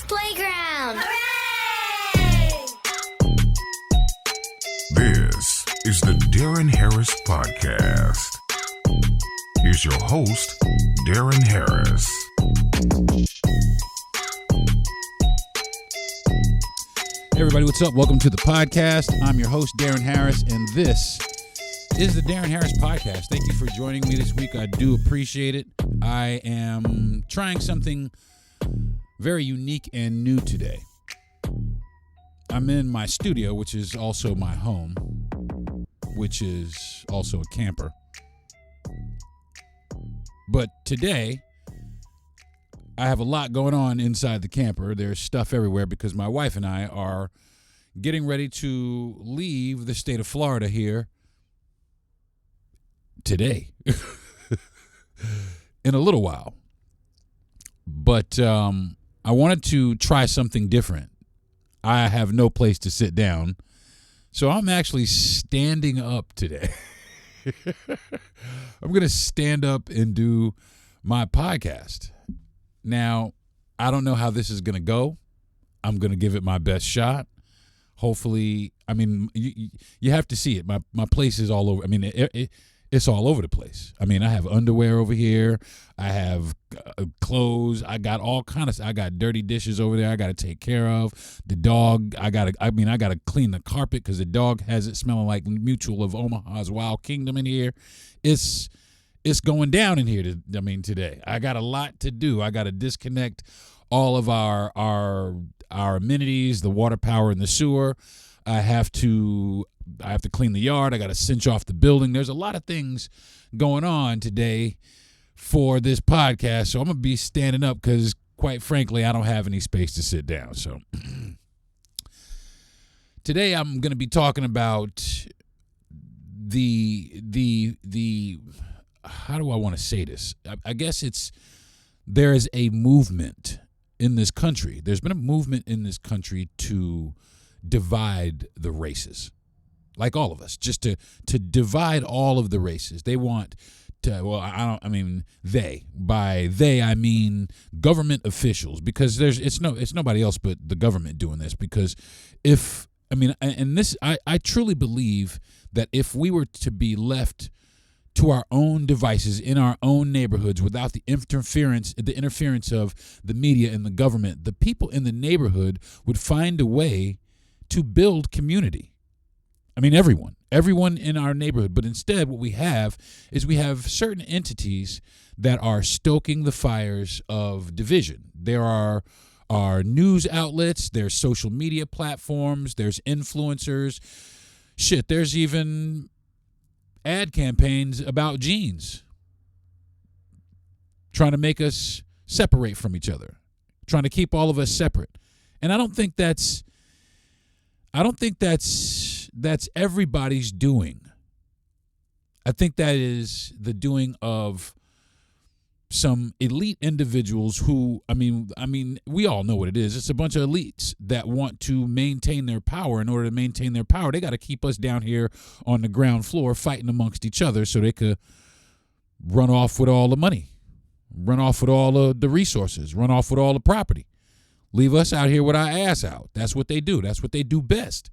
Kids Playground. Hooray! This is the Deron Harris Podcast. Here's your host, Deron Harris. Hey everybody, what's up? Welcome to the podcast. I'm your host, Deron Harris, and this is the Deron Harris Podcast. Thank you for joining me this week. I do appreciate it. I am trying something very unique and new today. I'm in my studio, which is also my home, which is also a camper. But today, I have a lot going on inside the camper. There's stuff everywhere because my wife and I are getting ready to leave the state of Florida here today in a little while. But I wanted to try something different. I have no place to sit down, so I'm actually standing up today. I'm going to stand up and do my podcast. Now, I don't know how this is going to go. I'm going to give it my best shot. Hopefully, I mean, you have to see it. My place is all over. I mean, it's all over the place. I mean, I have underwear over here. I have clothes. I got all kind of. I got dirty dishes over there. I got to take care of the dog. I got to clean the carpet because the dog has it smelling like Mutual of Omaha's Wild Kingdom in here. It's going down in here. Today I got a lot to do. I got to disconnect all of our amenities, the water, power, and the sewer. I have to clean the yard. I got to cinch off the building. There's a lot of things going on today for this podcast. So I'm going to be standing up because, quite frankly, I don't have any space to sit down. So today I'm going to be talking about the how do I want to say this? I guess there is a movement in this country. There's been a movement in this country to divide the races, like all of us, just to divide all of the races. They want to, by they I mean government officials, because it's nobody else but the government doing this. Because I truly believe that if we were to be left to our own devices in our own neighborhoods without the interference of the media and the government, the people in the neighborhood would find a way to build community. I mean, everyone in our neighborhood. But instead, what we have is certain entities that are stoking the fires of division. There are news outlets, there's social media platforms, there's influencers. Shit, there's even ad campaigns about jeans, trying to make us separate from each other, trying to keep all of us separate. And I don't think that's everybody's doing. I think that is the doing of some elite individuals who, we all know what it is. It's a bunch of elites that want to maintain their power. In order to maintain their power, they got to keep us down here on the ground floor fighting amongst each other so they could run off with all the money, run off with all of the resources, run off with all the property, leave us out here with our ass out. That's what they do. That's what they do best.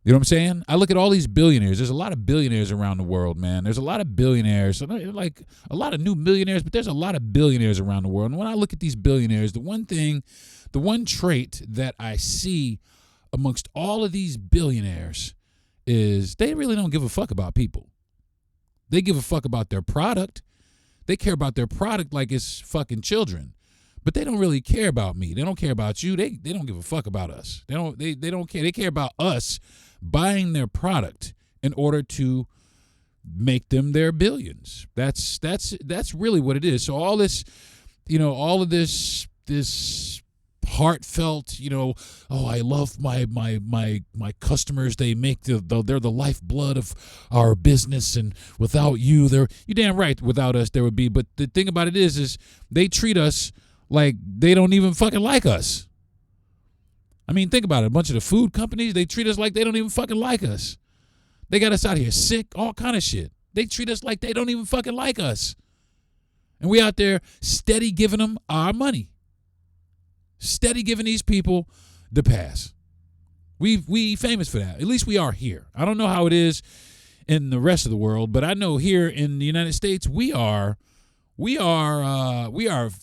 You know what I'm saying? I look at all these billionaires. There's a lot of billionaires around the world, man. There's a lot of billionaires, like a lot of new millionaires, but there's a lot of billionaires around the world. And when I look at these billionaires, the one trait that I see amongst all of these billionaires is they really don't give a fuck about people. They give a fuck about their product. They care about their product like it's fucking children. But they don't really care about me. They don't care about you. They don't give a fuck about us. They don't care. They care about us buying their product in order to make them their billions. That's really what it is. So all this, all of this heartfelt, I love my customers. They make they're the lifeblood of our business, and without you, you're damn right. Without us, there would be. But the thing about it is they treat us like they don't even fucking like us. I mean, think about it. A bunch of the food companies, they treat us like they don't even fucking like us. They got us out here sick, all kind of shit. They treat us like they don't even fucking like us. And we out there steady giving them our money. Steady giving these people the pass. We famous for that. At least we are here. I don't know how it is in the rest of the world, but I know here in the United States we are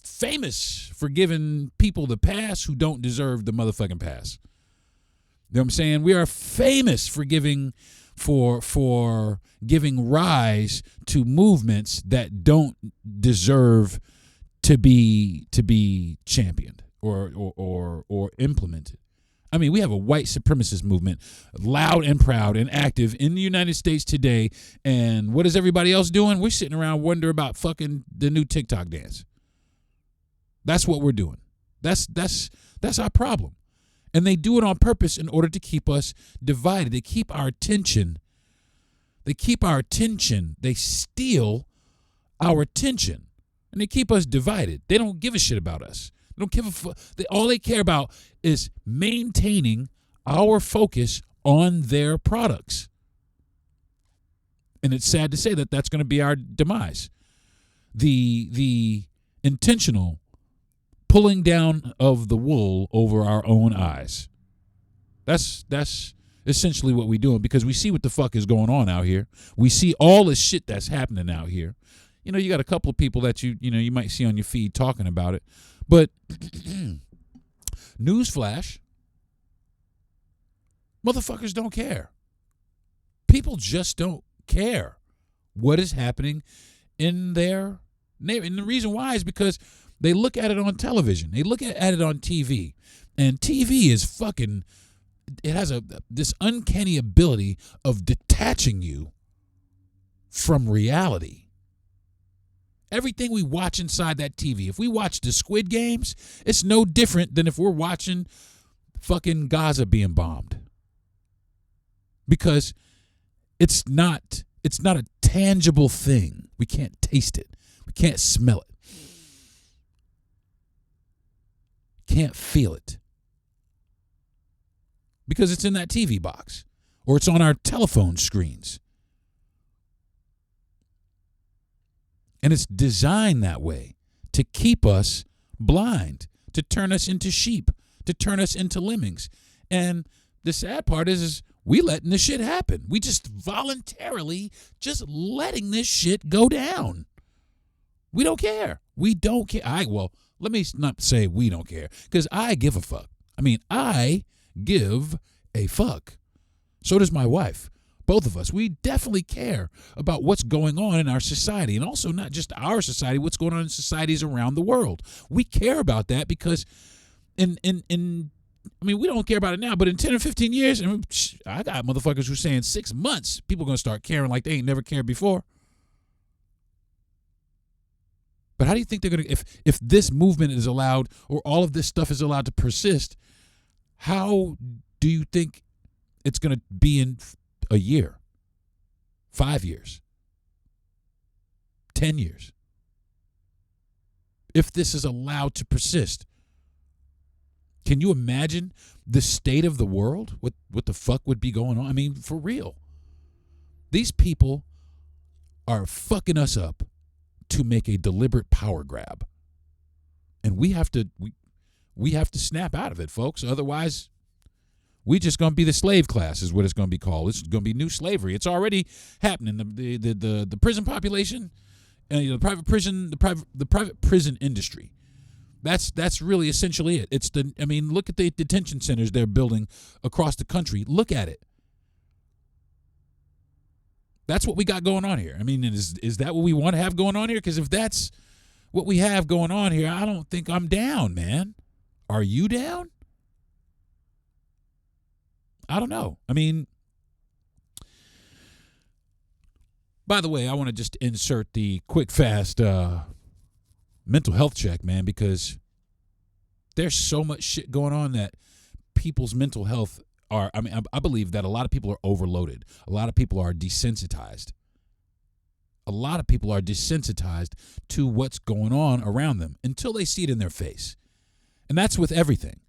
famous for giving people the pass who don't deserve the motherfucking pass. You know what I'm saying? We are famous for giving rise to movements that don't deserve to be championed or implemented. I mean, we have a white supremacist movement, loud and proud and active in the United States today. And what is everybody else doing? We're sitting around wondering about fucking the new TikTok dance. That's what we're doing. That's our problem. And they do it on purpose in order to keep us divided. They keep our attention. They steal our attention. And they keep us divided. They don't give a shit about us. They don't give a fuck. All they care about is maintaining our focus on their products. And it's sad to say that that's going to be our demise. The intentional pulling down of the wool over our own eyes. That's essentially what we're doing, because we see what the fuck is going on out here. We see all the shit that's happening out here. You know, you got a couple of people that you might see on your feed talking about it. But newsflash, motherfuckers don't care. People just don't care what is happening in their neighborhood. And the reason why is because they look at it on television. They look at it on TV. And TV is fucking, it has this uncanny ability of detaching you from reality. Everything we watch inside that TV, if we watch the Squid Games, it's no different than if we're watching fucking Gaza being bombed. Because it's not a tangible thing. We can't taste it. We can't smell it. Can't feel it. Because it's in that TV box or it's on our telephone screens. And it's designed that way to keep us blind, to turn us into sheep, to turn us into lemmings. And the sad part is we letting this shit happen. We just voluntarily just letting this shit go down. We don't care. We don't care. Let me not say we don't care, because I give a fuck. I mean, I give a fuck. So does my wife. Both of us, we definitely care about what's going on in our society, and also not just our society, what's going on in societies around the world. We care about that because I mean, we don't care about it now, but in 10 or 15 years, I got motherfuckers who are saying 6 months, people are going to start caring like they ain't never cared before. But how do you think they're going to, if this movement is allowed, or all of this stuff is allowed to persist, how do you think it's going to be in a year, 5 years, 10 years? If this is allowed to persist, can you imagine the state of the world? What the fuck would be going on? I mean, for real. These people are fucking us up to make a deliberate power grab. And we have to snap out of it, folks. Otherwise, we just going to be the slave class is what it's going to be called. It's going to be new slavery. It's already happening. The prison population, the private prison industry. That's really essentially it. Look at the detention centers they're building across the country. Look at it. That's what we got going on here. I mean, is that what we want to have going on here? Because if that's what we have going on here, I don't think I'm down, man. Are you down? I don't know. I mean, by the way, I want to just insert the quick, fast mental health check, man, because there's so much shit going on that people's mental health I believe that a lot of people are overloaded. A lot of people are desensitized. A lot of people are desensitized to what's going on around them until they see it in their face. And that's with everything.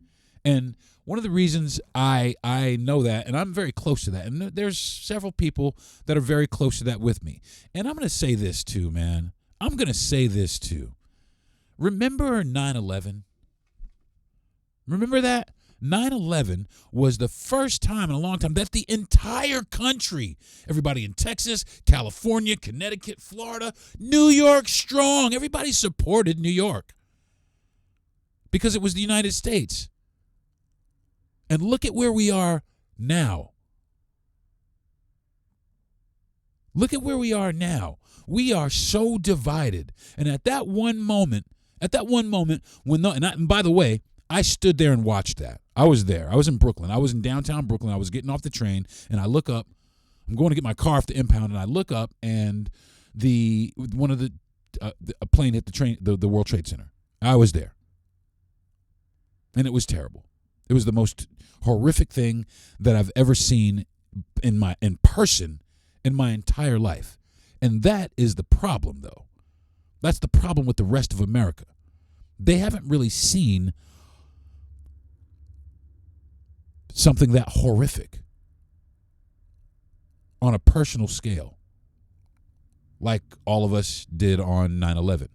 And one of the reasons I know that, and I'm very close to that, and there's several people that are very close to that with me. And I'm going to say this too, man. I'm going to say this too. Remember 9/11? Remember that? 9/11 was the first time in a long time that the entire country, everybody in Texas, California, Connecticut, Florida, New York strong, everybody supported New York because it was the United States. And look at where we are now. Look at where we are now. We are so divided. And at that one moment when and by the way, I stood there and watched that. I was there. I was in Brooklyn. I was in downtown Brooklyn. I was getting off the train, and I look up. I'm going to get my car off the impound, and I look up, and a plane hit the World Trade Center. I was there, and it was terrible. It was the most horrific thing that I've ever seen in person in my entire life, and that is the problem, though. That's the problem with the rest of America. They haven't really seen something that horrific on a personal scale like all of us did on 9/11.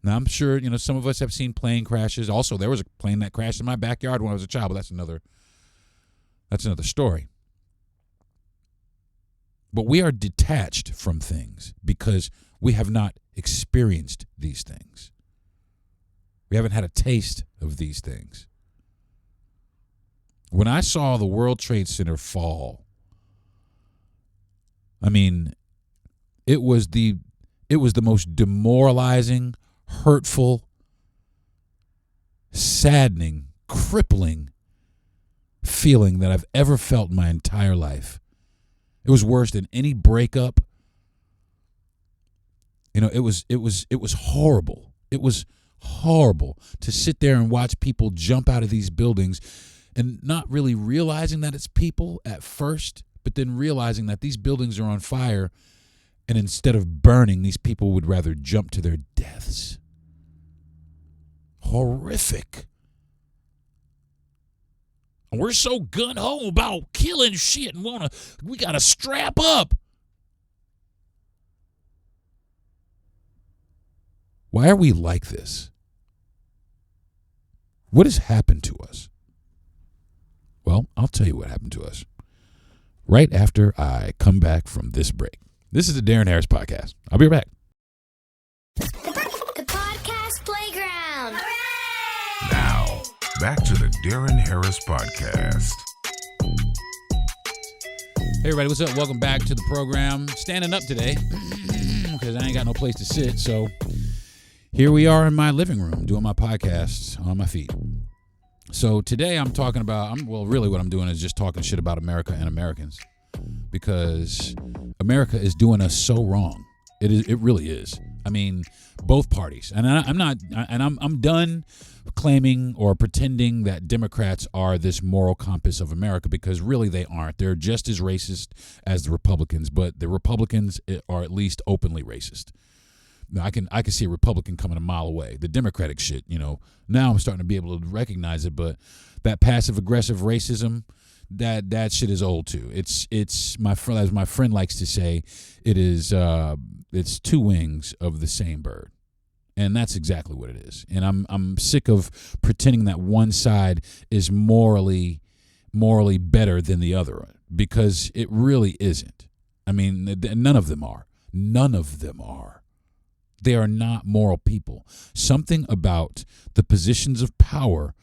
Now, I'm sure, some of us have seen plane crashes. Also, there was a plane that crashed in my backyard when I was a child, but that's another story. But we are detached from things because we have not experienced these things. We haven't had a taste of these things. When I saw the World Trade Center fall, I mean, it was the most demoralizing, hurtful, saddening, crippling feeling that I've ever felt in my entire life. It was worse than any breakup. It was horrible. It was horrible to sit there and watch people jump out of these buildings and not really realizing that it's people at first, but then realizing that these buildings are on fire, and instead of burning, these people would rather jump to their deaths. Horrific. And we're so gun-ho about killing shit and we gotta strap up. Why are we like this? What has happened to us? Well, I'll tell you what happened to us right after I come back from this break. This is the Deron Harris Podcast. I'll be right back. The podcast playground. Hooray! Now, back to the Deron Harris Podcast. Hey, everybody, what's up? Welcome back to the program. Standing up today because I ain't got no place to sit. So here we are in my living room doing my podcast on my feet. So today I'm talking about, really what I'm doing is just talking shit about America and Americans, because America is doing us so wrong. It really is. I mean, both parties. And I'm done claiming or pretending that Democrats are this moral compass of America, because really they aren't. They're just as racist as the Republicans, but the Republicans are at least openly racist. Now, I can see a Republican coming a mile away. The Democratic shit, now I'm starting to be able to recognize it, but that passive aggressive racism, that shit is old too. It's my friend, as my friend likes to say, it's two wings of the same bird. And that's exactly what it is. And I'm sick of pretending that one side is morally better than the other, because it really isn't. I mean, none of them are. None of them are. They are not moral people. Something about the positions of power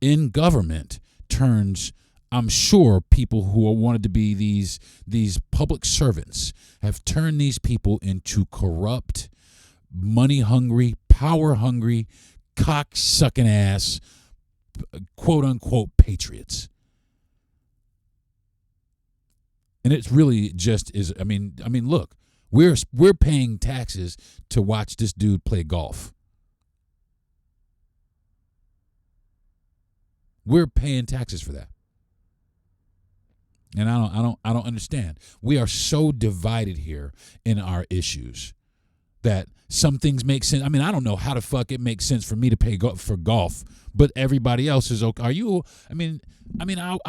in government turns, I'm sure, people who wanted to be these public servants have turned these people into corrupt, money-hungry, power-hungry, cock-sucking ass, quote-unquote patriots. And it really just is, I mean, look. We're paying taxes to watch this dude play golf. We're paying taxes for that. And I don't understand. We are so divided here in our issues that some things make sense. I mean, I don't know how the fuck it makes sense for me to pay for golf, but everybody else is okay. Are you? I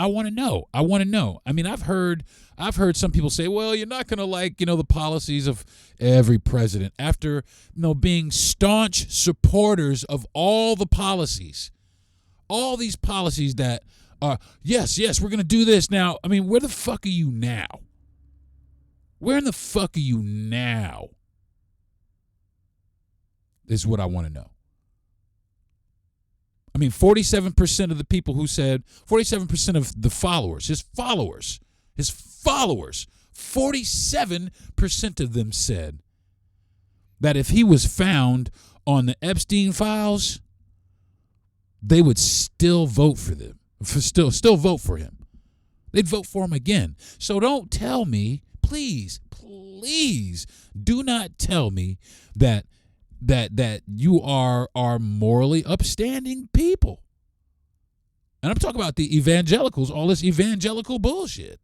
want to know. I mean, I've heard some people say, well, you're not going to like, the policies of every president after, being staunch supporters of all the policies all these policies that are, yes, we're going to do this now. I mean, where the fuck are you now? Where in the fuck are you now? Is what I want to know. I mean, 47% of the people who said, 47% of the followers, his followers, 47% of them said that if he was found on the Epstein files, they would still vote for them, still vote for him. They'd vote for him again. So don't tell me, please, do not tell me that you are morally upstanding people. And I'm talking about the evangelicals, all this evangelical bullshit.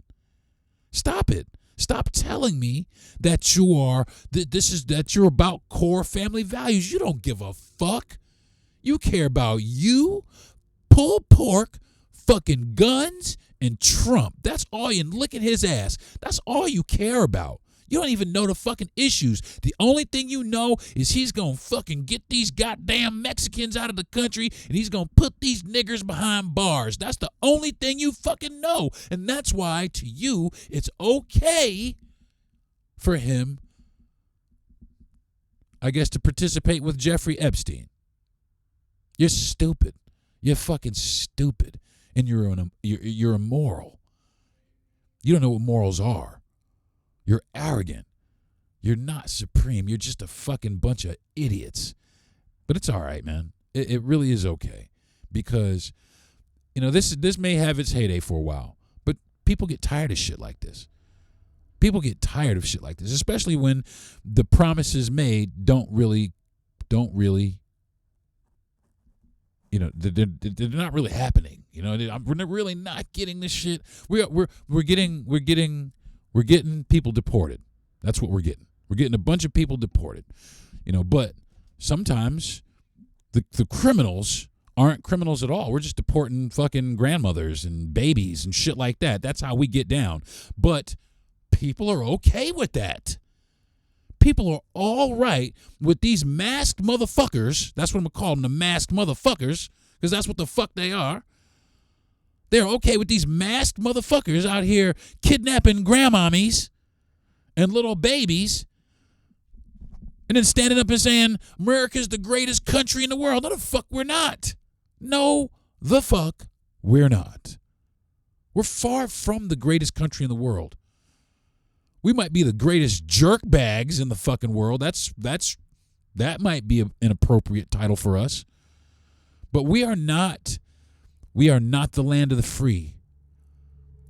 Stop it. Stop telling me that you're about core family values. You don't give a fuck. You care about you, pulled pork, fucking guns, and Trump. That's all you, and look at his ass. That's all you care about. You don't even know the fucking issues. The only thing you know is he's going to fucking get these goddamn Mexicans out of the country and he's going to put these niggers behind bars. That's the only thing you fucking know. And that's why, to you, it's okay for him, I guess, to participate with Jeffrey Epstein. You're stupid. You're fucking stupid. And you're immoral. You don't know what morals are. You're arrogant. You're not supreme. You're just a fucking bunch of idiots. But it's all right, man. It really is okay. Because, this may have its heyday for a while. But people get tired of shit like this. People get tired of shit like this. Especially when the promises made don't really, they're not really happening. We're really not getting this shit. We're getting people deported. That's what we're getting. We're getting a bunch of people deported. But sometimes the criminals aren't criminals at all. We're just deporting fucking grandmothers and babies and shit like that. That's how we get down. But people are okay with that. People are all right with these masked motherfuckers. That's what I'm going to call them, the masked motherfuckers, because that's what the fuck they are. They're okay with these masked motherfuckers out here kidnapping grandmommies and little babies and then standing up and saying, America's the greatest country in the world. No, the fuck we're not. No, the fuck we're not. We're far from the greatest country in the world. We might be the greatest jerk bags in the fucking world. That might be an appropriate title for us. But we are not the land of the free.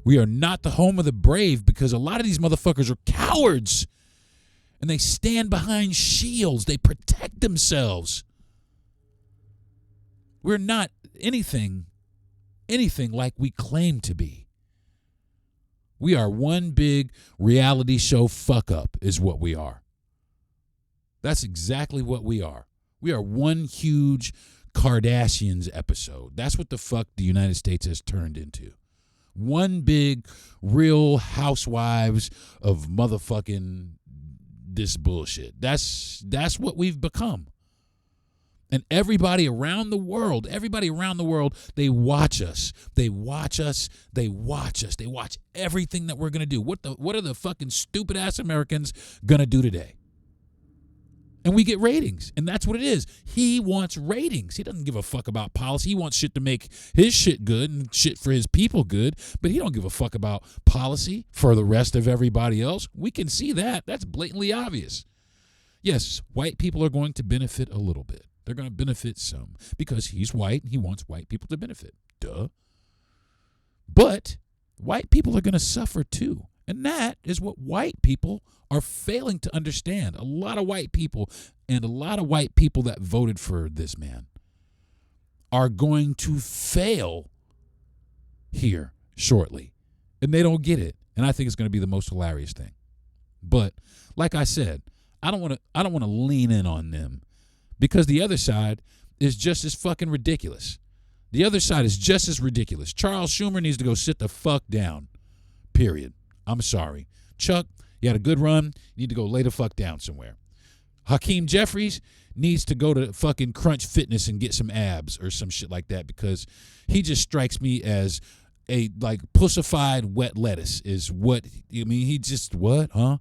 We are not the home of the brave, because a lot of these motherfuckers are cowards and they stand behind shields. They protect themselves. We're not anything like we claim to be. We are one big reality show fuck up is what we are. That's exactly what we are. We are one huge Kardashians episode. That's what the fuck the United States has turned into. One big Real Housewives of motherfucking this bullshit. That's what we've become. And everybody around the world, they watch us. They watch everything that we're going to do. What are the fucking stupid ass Americans going to do today? And we get ratings. And that's what it is. He wants ratings. He doesn't give a fuck about policy. He wants shit to make his shit good and shit for his people good. But he don't give a fuck about policy for the rest of everybody else. We can see that. That's blatantly obvious. Yes, white people are going to benefit a little bit. They're going to benefit some because he's white and he wants white people to benefit. Duh. But white people are going to suffer too. And that is what white people are failing to understand. A lot of white people and a lot of white people that voted for this man are going to fail here shortly. And they don't get it. And I think it's going to be the most hilarious thing. But like I said, I don't want to lean in on them, because the other side is just as fucking ridiculous. The other side is just as ridiculous. Charles Schumer needs to go sit the fuck down. Period. I'm sorry. Chuck, you had a good run. You need to go lay the fuck down somewhere. Hakeem Jeffries needs to go to fucking Crunch Fitness and get some abs or some shit like that, because he just strikes me as a like pussified wet lettuce is what I mean. He just what? Huh?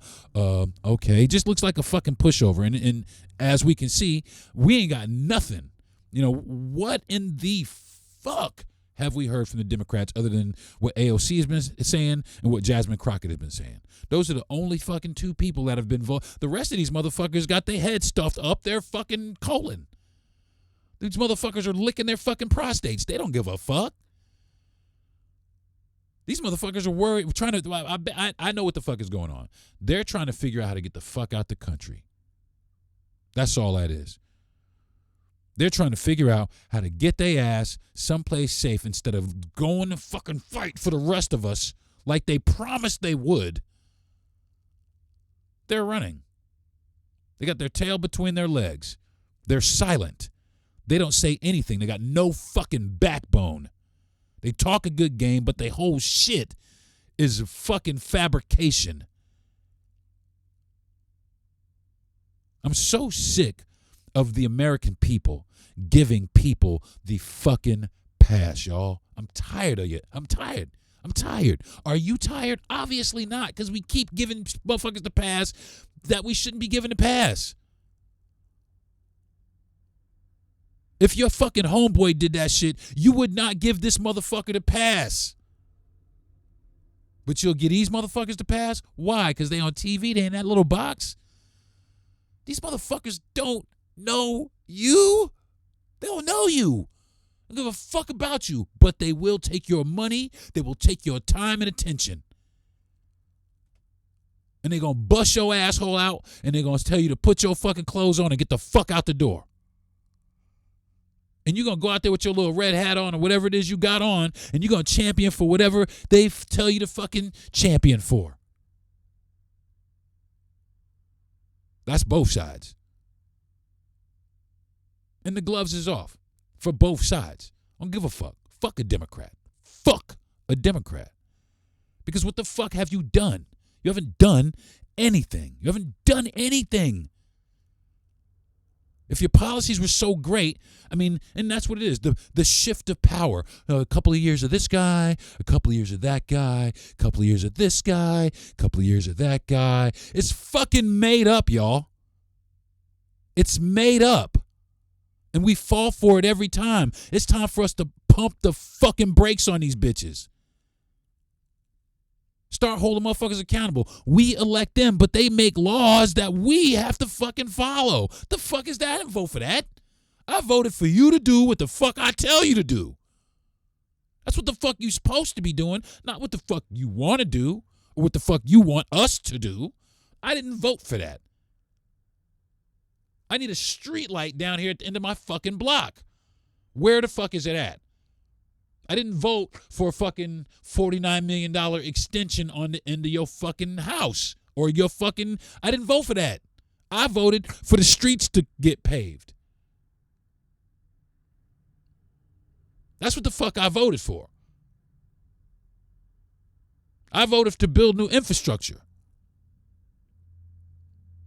Okay. He just looks like a fucking pushover. And as we can see, we ain't got nothing. You know, what in the fuck have we heard from the Democrats other than what AOC has been saying and what Jasmine Crockett has been saying? Those are the only fucking two people that have been voted. The rest of these motherfuckers got their heads stuffed up their fucking colon. These motherfuckers are licking their fucking prostates. They don't give a fuck. These motherfuckers are worried, trying to, I know what the fuck is going on. They're trying to figure out how to get the fuck out the country. That's all that is. They're trying to figure out how to get their ass someplace safe instead of going to fucking fight for the rest of us like they promised they would. They're running. They got their tail between their legs. They're silent. They don't say anything. They got no fucking backbone. They talk a good game, but their whole shit is fucking fabrication. I'm so sick of the American people giving people the fucking pass, y'all. I'm tired of it. I'm tired. Are you tired? Obviously not, because we keep giving motherfuckers the pass that we shouldn't be giving the pass. If your fucking homeboy did that shit, you would not give this motherfucker the pass. But you'll get these motherfuckers the pass? Why? Because they on TV, they in that little box? These motherfuckers don't know you. They don't know you. They don't give a fuck about you. But they will take your money. They will take your time and attention. And they're going to bust your asshole out, and they're going to tell you to put your fucking clothes on and get the fuck out the door. And you're going to go out there with your little red hat on or whatever it is you got on, and you're going to champion for whatever they tell you to fucking champion for. That's both sides. And the gloves is off for both sides. I don't give a fuck. Fuck a Democrat. Fuck a Democrat. Because what the fuck have you done? You haven't done anything. You haven't done anything. If your policies were so great, I mean, and that's what it is, the shift of power. A couple of years of this guy, a couple of years of that guy, a couple of years of this guy, a couple of years of that guy. It's fucking made up, y'all. It's made up. And we fall for it every time. It's time for us to pump the fucking brakes on these bitches. Start holding motherfuckers accountable. We elect them, but they make laws that we have to fucking follow. The fuck is that? I didn't vote for that. I voted for you to do what the fuck I tell you to do. That's what the fuck you supposed to be doing, not what the fuck you want to do or what the fuck you want us to do. I didn't vote for that. I need a street light down here at the end of my fucking block. Where the fuck is it at? I didn't vote for a fucking $49 million extension on the end of your fucking house or your fucking, I didn't vote for that. I voted for the streets to get paved. That's what the fuck I voted for. I voted to build new infrastructure.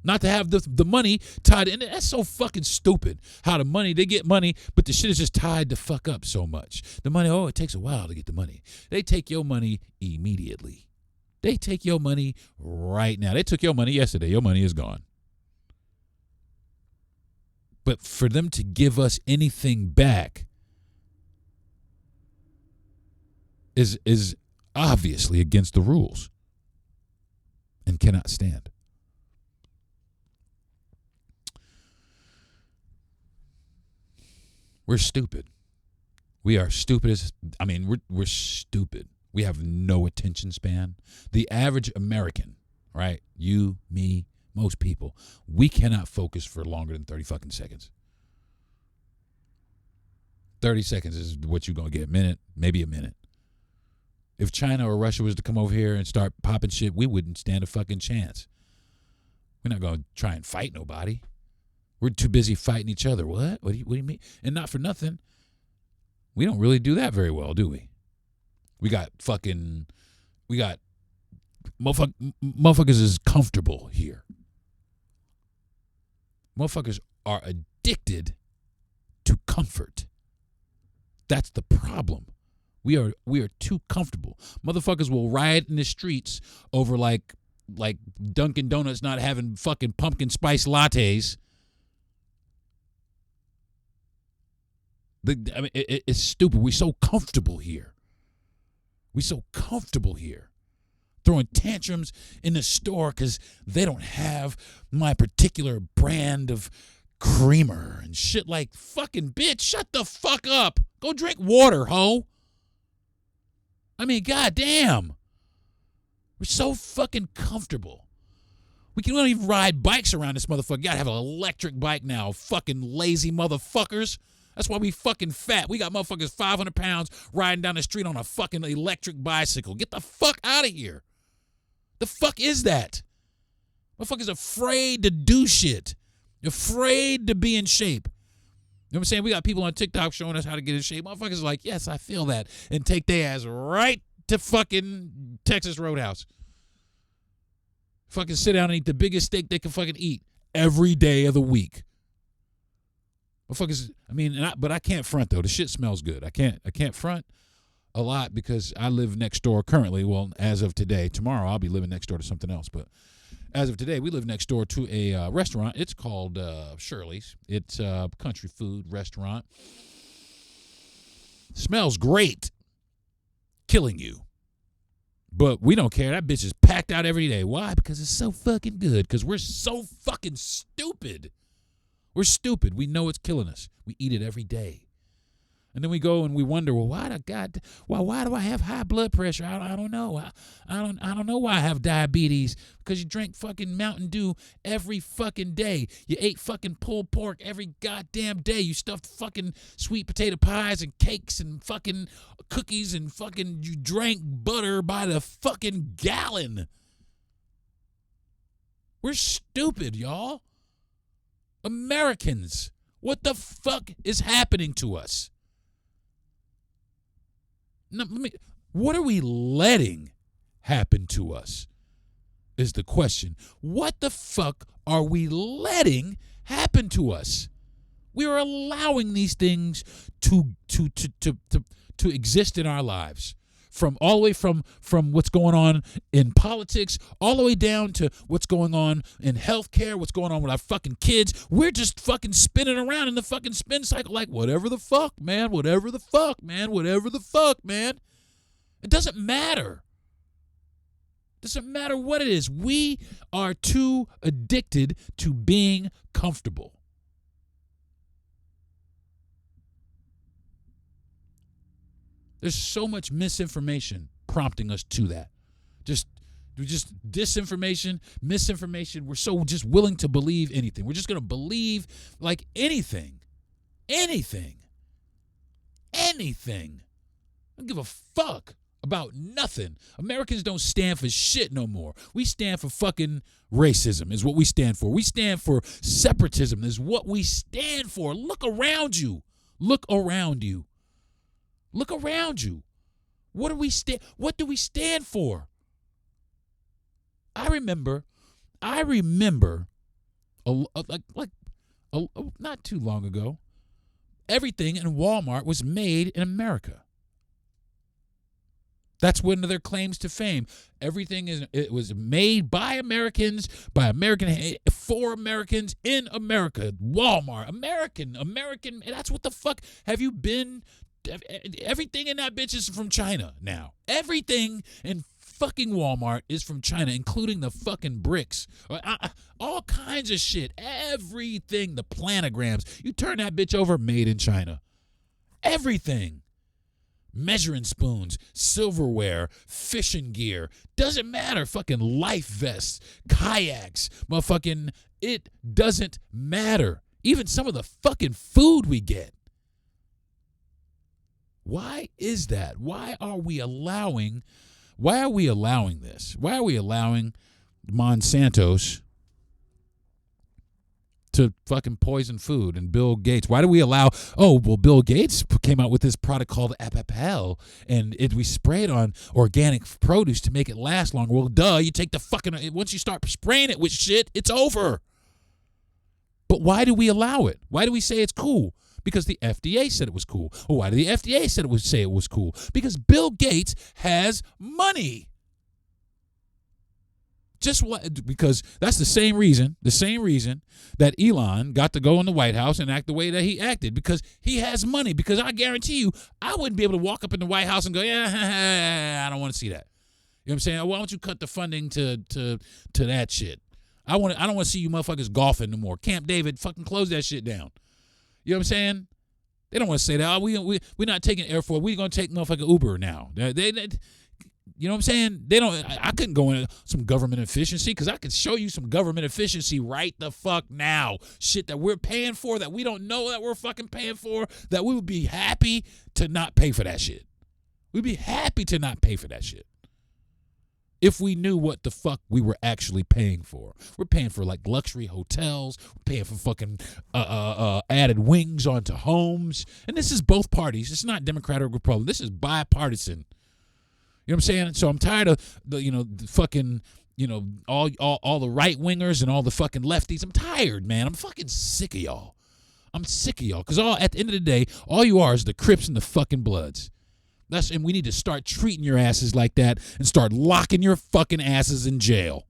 Not to have the money tied in. That's so fucking stupid. How the money, they get money, but the shit is just tied the fuck up so much. The money, it takes a while to get the money. They take your money immediately. They take your money right now. They took your money yesterday. Your money is gone. But for them to give us anything back is obviously against the rules and cannot stand. We're stupid. We are stupid as, we're stupid. We have no attention span. The average American, right? You, me, most people, we cannot focus for longer than 30 fucking seconds. 30 seconds is what you're going to get. A minute, maybe a minute. If China or Russia was to come over here and start popping shit, we wouldn't stand a fucking chance. We're not going to try and fight nobody. We're too busy fighting each other. What? What do you mean? And not for nothing, we don't really do that very well, do we? We got motherfuckers is comfortable here. Motherfuckers are addicted to comfort. That's the problem. We are too comfortable. Motherfuckers will riot in the streets over like Dunkin' Donuts not having fucking pumpkin spice lattes. It's stupid. We're so comfortable here. Throwing tantrums in the store because they don't have my particular brand of creamer and shit like, fucking bitch, shut the fuck up. Go drink water, ho. I mean, goddamn. We're so fucking comfortable. We don't even ride bikes around this motherfucker. You gotta have an electric bike now, fucking lazy motherfuckers. That's why we fucking fat. We got motherfuckers 500 pounds riding down the street on a fucking electric bicycle. Get the fuck out of here. The fuck is that? Motherfuckers afraid to do shit. Afraid to be in shape. You know what I'm saying? We got people on TikTok showing us how to get in shape. Motherfuckers are like, yes, I feel that. And take their ass right to fucking Texas Roadhouse. Fucking sit down and eat the biggest steak they can fucking eat every day of the week. Motherfuckers, I mean, but I can't front though. The shit smells good. I can't front a lot because I live next door currently. Well, as of today, tomorrow I'll be living next door to something else. But as of today, we live next door to a restaurant. It's called Shirley's. It's a country food restaurant. Smells great. Killing you. But we don't care. That bitch is packed out every day. Why? Because it's so fucking good. Because we're so fucking stupid. We're stupid. We know it's killing us. We eat it every day. And then we go and we wonder, well, why do I have high blood pressure? I don't know. I don't know why I have diabetes. Because you drink fucking Mountain Dew every fucking day. You ate fucking pulled pork every goddamn day. You stuffed fucking sweet potato pies and cakes and fucking cookies and fucking you drank butter by the fucking gallon. We're stupid, y'all. Americans, what the fuck is happening to us? No, what are we letting happen to us is the question. What the fuck are we letting happen to us? We are allowing these things to exist in our lives. From all the way from what's going on in politics, all the way down to what's going on in healthcare, what's going on with our fucking kids. We're just fucking spinning around in the fucking spin cycle like whatever the fuck, man, whatever the fuck, man, whatever the fuck, man. It doesn't matter. It doesn't matter what it is. We are too addicted to being comfortable. There's so much misinformation prompting us to that. Just disinformation, misinformation. We're so just willing to believe anything. We're just going to believe like anything. Anything. I don't give a fuck about nothing. Americans don't stand for shit no more. We stand for fucking racism is what we stand for. We stand for separatism is what we stand for. Look around you. Look around you. Look around you. What do we stand for? I remember not too long ago, everything in Walmart was made in America. That's one of their claims to fame. It was made by Americans, for Americans, in America. Walmart, American. That's what the fuck. Have you been? Everything in that bitch is from China now. Everything in fucking Walmart is from China, including the fucking bricks. All kinds of shit. Everything. The planograms. You turn that bitch over, made in China. Everything. Measuring spoons, silverware, fishing gear. Doesn't matter. Fucking life vests, kayaks. Motherfucking, it doesn't matter. Even some of the fucking food we get. Why is that? Why are we allowing this? Why are we allowing Monsanto's to fucking poison food and Bill Gates? Why do we allow, Bill Gates came out with this product called Apapel and we spray it on organic produce to make it last longer. Well, duh, you take the fucking, once you start spraying it with shit, it's over. But why do we allow it? Why do we say it's cool? Because the FDA said it was cool. Well, why did the FDA say it was cool? Because Bill Gates has money. Because that's the same reason that Elon got to go in the White House and act the way that he acted, because he has money. Because I guarantee you, I wouldn't be able to walk up in the White House and go, yeah, I don't want to see that. You know what I'm saying? Why don't you cut the funding to that shit? I don't want to see you motherfuckers golfing no more. Camp David, fucking close that shit down. You know what I'm saying? They don't want to say that. Oh, we're not taking Air Force. We're going to take motherfucking Uber now. They you know what I'm saying? They don't. I couldn't go into some government efficiency, because I could show you some government efficiency right the fuck now. Shit that we're paying for, that we don't know that we're fucking paying for, that we would be happy to not pay for that shit. We'd be happy to not pay for that shit if we knew what the fuck we were actually paying for. We're paying for like luxury hotels. We're paying for fucking added wings onto homes. And this is both parties. It's not Democrat or Republican. This is bipartisan. You know what I'm saying? So I'm tired of the fucking, all the right wingers and all the fucking lefties. I'm tired, man. I'm fucking sick of y'all. I'm sick of y'all. Because at the end of the day, all you are is the Crips and the fucking Bloods. And we need to start treating your asses like that and start locking your fucking asses in jail.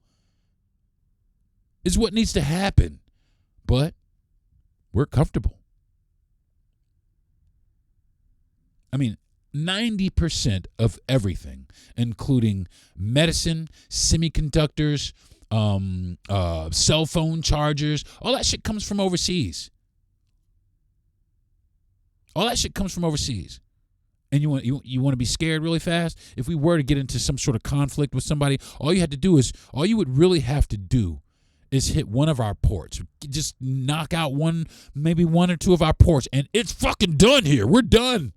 Is what needs to happen. But we're comfortable. I mean, 90% of everything, including medicine, semiconductors, cell phone chargers, all that shit comes from overseas. All that shit comes from overseas. And you want to be scared really fast? If we were to get into some sort of conflict with somebody, all you would really have to do is hit one of our ports. Just knock out maybe one or two of our ports, and it's fucking done here. We're done.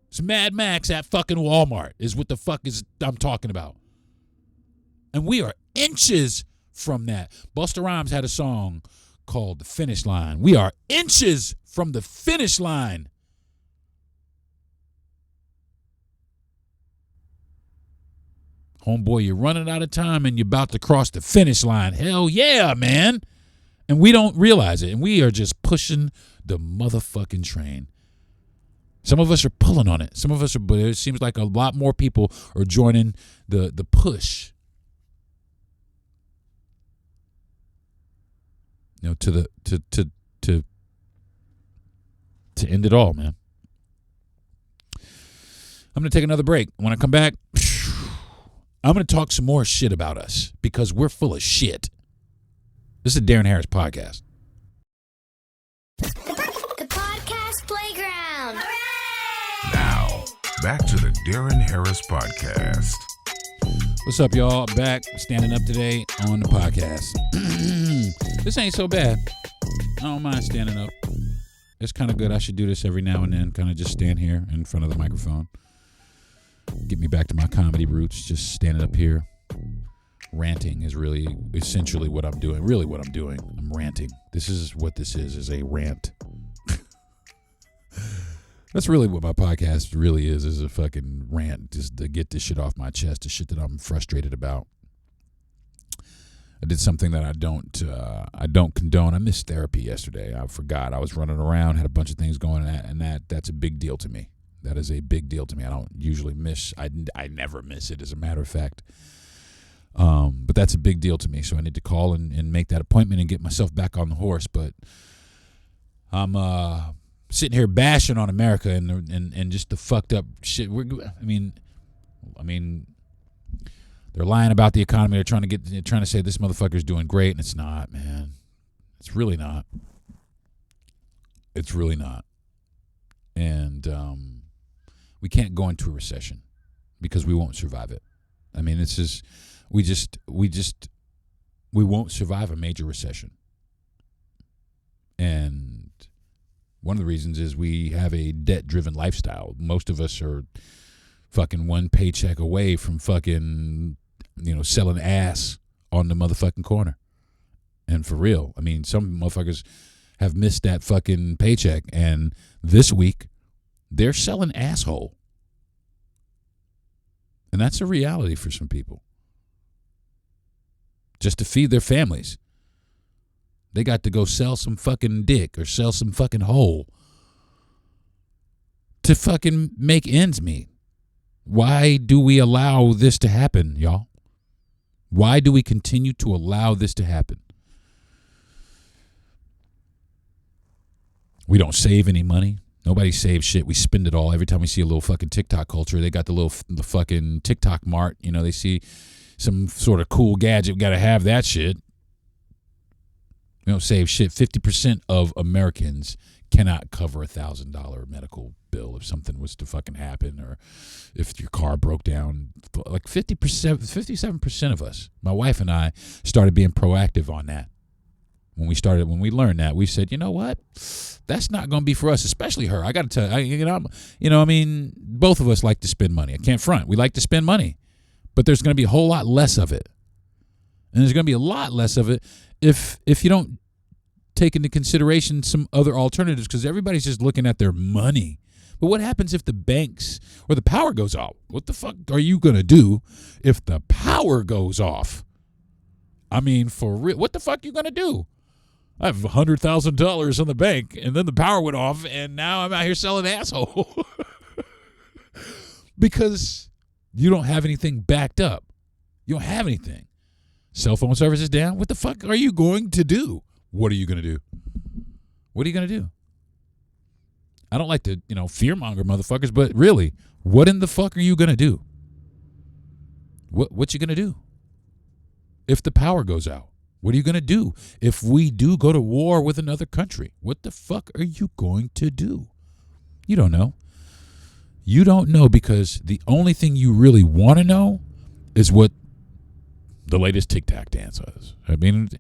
It's Mad Max at fucking Walmart is what the fuck I'm talking about. And we are inches from that. Busta Rhymes had a song called The Finish Line. We are inches from the finish line. Homeboy, you're running out of time and you're about to cross the finish line. Hell yeah, man. And we don't realize it. And we are just pushing the motherfucking train. Some of us are pulling on it. Some of us are, but it seems like a lot more people are joining the push. To end it all, man. I'm going to take another break. When I come back, I'm going to talk some more shit about us because we're full of shit. This is the Deron Harris Podcast. The podcast playground. Hooray! Now, back to the Deron Harris Podcast. What's up, y'all? I'm back, standing up today on the podcast. This ain't so bad. I don't mind standing up. It's kind of good. I should do this every now and then, kind of just stand here in front of the microphone. Get me back to my comedy roots, just standing up here. Ranting is really essentially what I'm doing. Really what I'm doing. I'm ranting. This is what this is a rant. That's really what my podcast really is a fucking rant, just to get this shit off my chest, the shit that I'm frustrated about. I did something that I don't condone. I missed therapy yesterday. I forgot. I was running around, had a bunch of things going on, and that's a big deal to me. That is a big deal to me. I don't usually miss. I never miss it, as a matter of fact. But that's a big deal to me. So I need to call and make that appointment and get myself back on the horse. But I'm sitting here bashing on America and just the fucked up shit. I mean, they're lying about the economy. They're trying to say this motherfucker's doing great, and it's not, man. It's really not. It's really not. And we can't go into a recession because we won't survive it. I mean, it's just we won't survive a major recession. And one of the reasons is we have a debt-driven lifestyle. Most of us are fucking one paycheck away from fucking, selling ass on the motherfucking corner. And for real, I mean, some motherfuckers have missed that fucking paycheck, and this week they're selling asshole. And that's a reality for some people. Just to feed their families. They got to go sell some fucking dick or sell some fucking hole to fucking make ends meet. Why do we allow this to happen, y'all? Why do we continue to allow this to happen? We don't save any money. Nobody saves shit. We spend it all. Every time we see a little fucking TikTok culture, they got the fucking TikTok mart. You know, they see some sort of cool gadget. We got to have that shit. We don't save shit. 50% of Americans cannot cover $1,000 medical bill if something was to fucking happen, or if your car broke down. Like 57% of us, my wife and I, started being proactive on that. When we learned that, we said, you know what, that's not going to be for us, especially her. I got to tell you, both of us like to spend money. I can't front. We like to spend money, but there's going to be a whole lot less of it, and there's going to be a lot less of it if you don't take into consideration some other alternatives, because everybody's just looking at their money. But what happens if the banks or the power goes off? What the fuck are you going to do if the power goes off? I mean, for real, what the fuck are you going to do? I have $100,000 in the bank, and then the power went off, and now I'm out here selling asshole. Because you don't have anything backed up. You don't have anything. Cell phone service is down. What the fuck are you going to do? What are you going to do? What are you going to do? I don't like to, fearmonger motherfuckers, but really, what in the fuck are you going to do? What you going to do? If the power goes out, what are you going to do? If we do go to war with another country, what the fuck are you going to do? You don't know. You don't know, because the only thing you really want to know is what the latest TikTok dance is. I mean,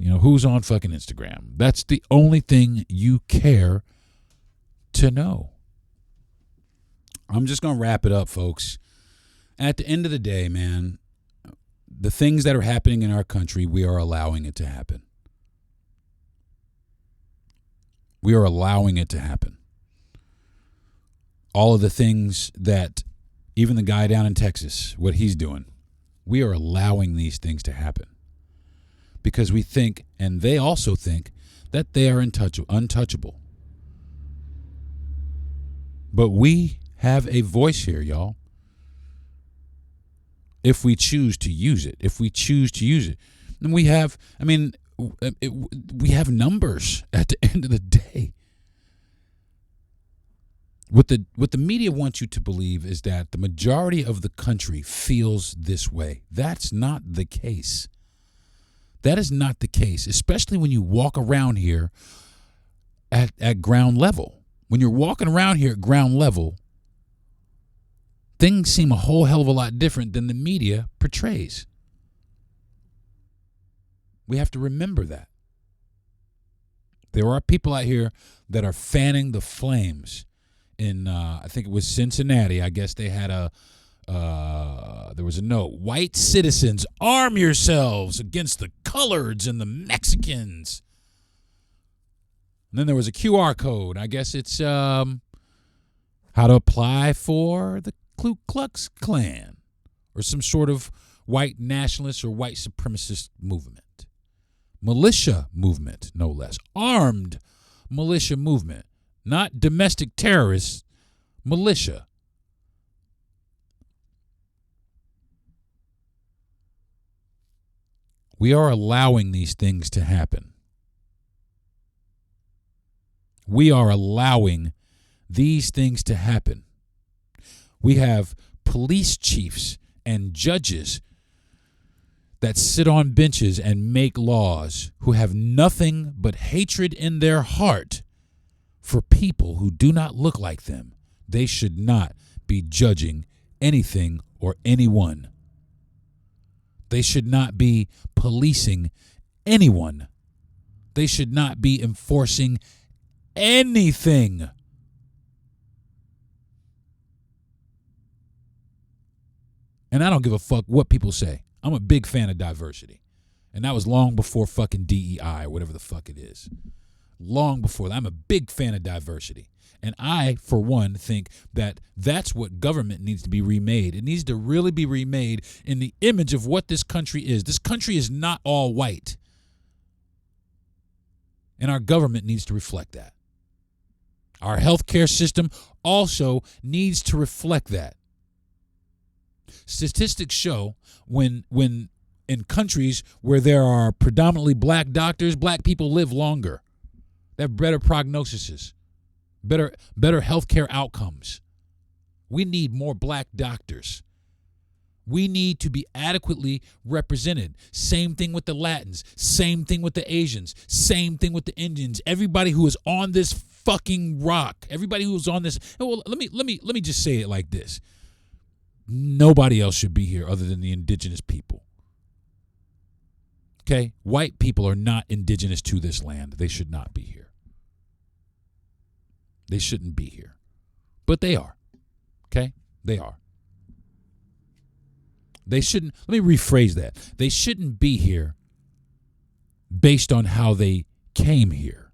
who's on fucking Instagram? That's the only thing you care to know. I'm just going to wrap it up, folks. At the end of the day, man, the things that are happening in our country, we are allowing it to happen. We are allowing it to happen. All of the things that, even the guy down in Texas, what he's doing, we are allowing these things to happen. Because we think, and they also think, that they are untouchable. But we have a voice here, y'all. If we choose to use it. And we have, we have numbers at the end of the day. What the media wants you to believe is that the majority of the country feels this way. That's not the case. That is not the case, especially when you walk around here at ground level. When you're walking around here at ground level, things seem a whole hell of a lot different than the media portrays. We have to remember that. There are people out here that are fanning the flames. In, I think it was Cincinnati, I guess they had there was a note: white citizens, arm yourselves against the coloreds and the Mexicans. And then there was a QR code. I guess it's how to apply for the Ku Klux Klan or some sort of white nationalist or white supremacist movement. Militia movement, no less. Armed militia movement. Not domestic terrorists, militia. We are allowing these things to happen. We are allowing these things to happen. We have police chiefs and judges that sit on benches and make laws who have nothing but hatred in their heart for people who do not look like them. They should not be judging anything or anyone. They should not be policing anyone. They should not be enforcing anything. And I don't give a fuck what people say. I'm a big fan of diversity. And that was long before fucking DEI or whatever the fuck it is. Long before that. I'm a big fan of diversity. And I, for one, think that that's what government needs to be remade. It needs to really be remade in the image of what this country is. This country is not all white. And our government needs to reflect that. Our healthcare system also needs to reflect that. Statistics show when in countries where there are predominantly black doctors, black people live longer. They have better prognoses, better healthcare outcomes. We need more black doctors. We need to be adequately represented. Same thing with the Latins. Same thing with the Asians. Same thing with the Indians. Everybody who is on this fucking rock. Everybody who's on this. Well, let me just say it like this. Nobody else should be here other than the indigenous people. Okay? White people are not indigenous to this land. They should not be here. They shouldn't be here. But they are. Okay? They are. They shouldn't, let me rephrase that. They shouldn't be here based on how they came here.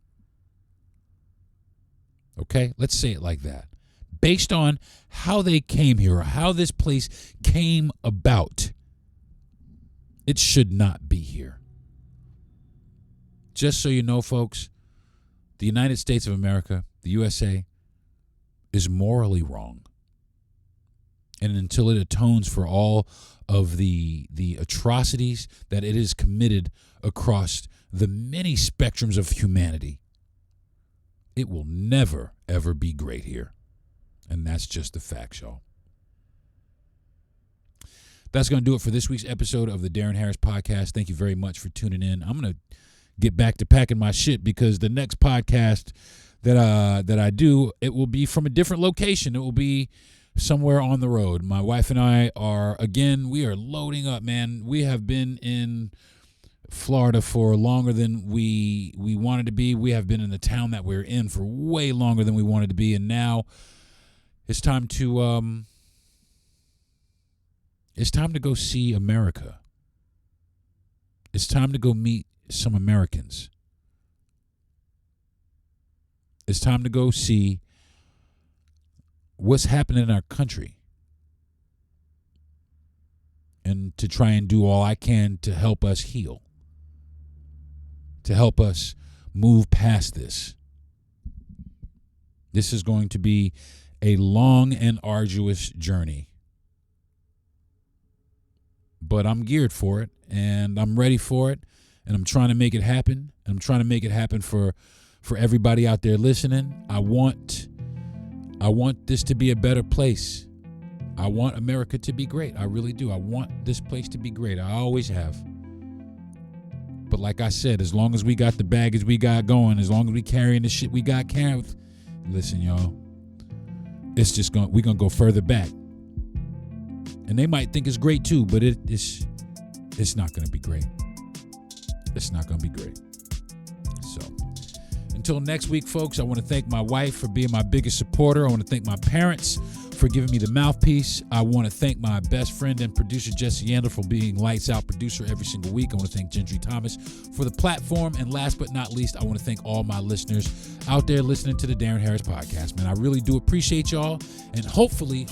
Okay? Let's say it like that. Based on how they came here or how this place came about, it should not be here. Just so you know, folks, the United States of America, the USA, is morally wrong. And until it atones for all of the atrocities that it has committed across the many spectrums of humanity, it will never, ever be great here. And that's just the facts, y'all. That's going to do it for this week's episode of the Deron Harris Podcast. Thank you very much for tuning in. I'm going to get back to packing my shit because the next podcast that I do, it will be from a different location. It will be somewhere on the road. My wife and I we are loading up, man. We have been in Florida for longer than we wanted to be. We have been in the town that we're in for way longer than we wanted to be, and now it's time to go see America. It's time to go meet some Americans. It's time to go see what's happening in our country and to try and do all I can to help us heal, to help us move past this. This is going to be a long and arduous journey, but I'm geared for it and I'm ready for it, and I'm trying to make it happen. And I'm trying to make it happen for everybody out there listening. I want this to be a better place. I want America to be great. I really do. I want this place to be great. I always have. But like I said, as long as we got the baggage we got going, as long as we carrying the shit we got carrying, listen, y'all, we're gonna go further back. And they might think it's great too, but it's not gonna be great. It's not gonna be great. So until next week, folks, I want to thank my wife for being my biggest supporter. I want to thank my parents for giving me the mouthpiece. I want to thank my best friend and producer, Jesse Yander, for being lights out producer every single week. I want to thank Gentry Thomas for the platform. And last but not least, I want to thank all my listeners out there listening to the Deron Harris Podcast, man. I really do appreciate y'all. And hopefully,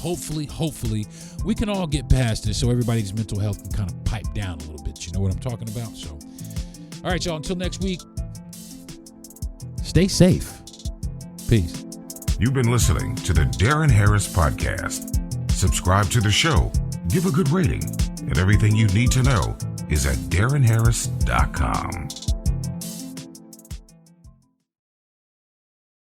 we can all get past this so everybody's mental health can kind of pipe down a little bit. You know what I'm talking about? So, all right, y'all, until next week, stay safe. Peace. You've been listening to the Deron Harris Podcast. Subscribe to the show, give a good rating, and everything you need to know is at DeronHarris.com.